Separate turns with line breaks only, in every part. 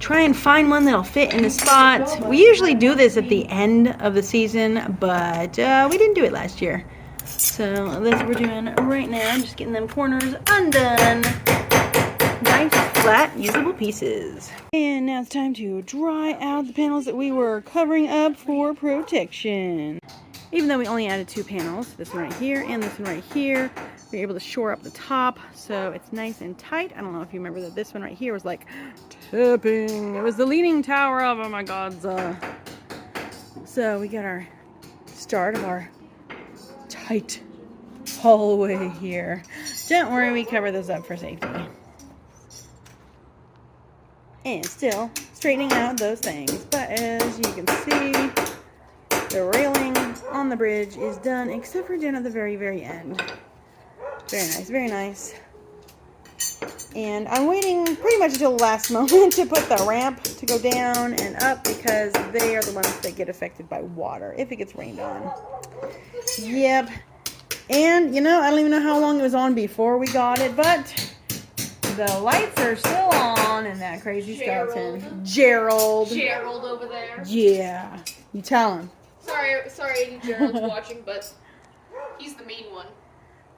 try and find one that'll fit in the spot. We usually do this at the end of the season, but we didn't do it last year. So that's what we're doing right now. I'm just getting them corners undone. Nice, flat, usable pieces. And now it's time to dry out the panels that we were covering up for protection. Even though we only added 2 panels, this one right here and this one right here, we were able to shore up the top so it's nice and tight. I don't know if you remember that this one right here was like tipping. It was the leaning tower of, oh my God. So we got our start of our tight hallway here. Don't worry, we cover those up for safety. And still straightening out those things. But as you can see, the railing on the bridge is done, except for down at the very, very end. Very nice, very nice. And I'm waiting pretty much until the last moment to put the ramp to go down and up, because they are the ones that get affected by water if it gets rained on. Yep. And, you know, I don't even know how long it was on before we got it, but the lights are still on in that crazy skeleton. Gerald over there. Yeah. You tell him.
Sorry, Gerald's watching, but he's the main one.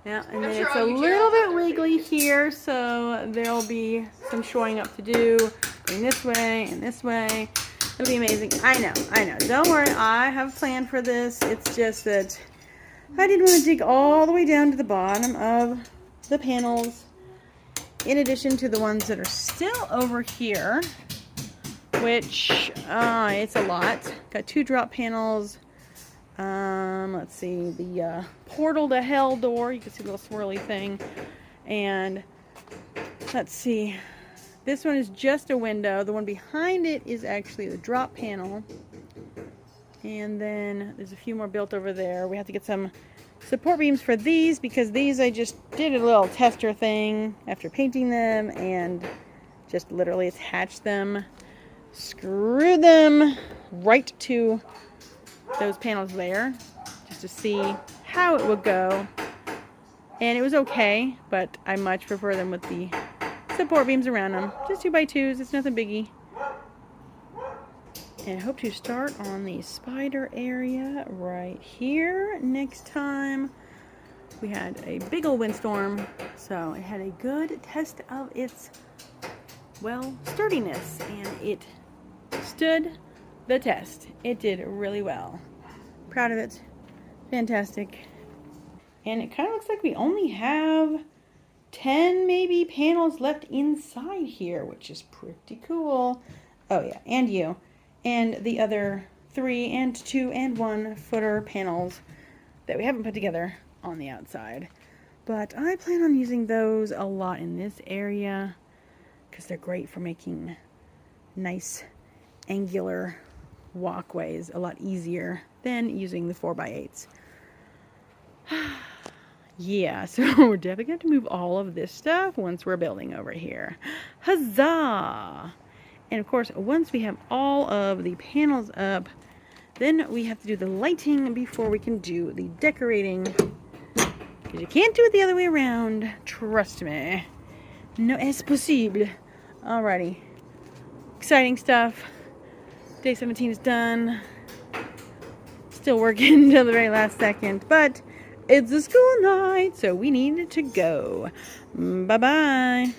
Yeah, and then it's a little bit wiggly here, so there'll be some shoring up to do. Going this way and this way. It'll be amazing. I know. Don't worry, I have a plan for this. It's just that I didn't want to dig all the way down to the bottom of the panels, in addition to the ones that are still over here, which it's a lot. Got 2 drop panels. Let's see, the portal to hell door. You can see the little swirly thing. And let's see, this one is just a window. The one behind it is actually the drop panel. And then there's a few more built over there. We have to get some support beams for these, because these I just did a little tester thing after painting them and just literally attached them, screwed them right to those panels there just to see how it would go, and it was okay, but I much prefer them with the support beams around them. Just 2x2s, it's nothing biggie. And I hope to start on the spider area right here next time. We had a big old windstorm, so it had a good test of its, well, sturdiness, and it stood the test. It did really well. Proud of it. Fantastic. And it kind of looks like we only have 10 maybe panels left inside here, which is pretty cool. Oh yeah, and you. And the other 3 and 2 and 1 footer panels that we haven't put together on the outside. But I plan on using those a lot in this area because they're great for making nice angular walkways a lot easier than using the 4x8s. Yeah, so we're definitely going to have to move all of this stuff once we're building over here. Huzzah! And of course, once we have all of the panels up, then we have to do the lighting before we can do the decorating. Because you can't do it the other way around. Trust me. No es posible. Alrighty. Exciting stuff. Day 17 is done. Still working until the very last second. But it's a school night, so we needed to go. Bye-bye.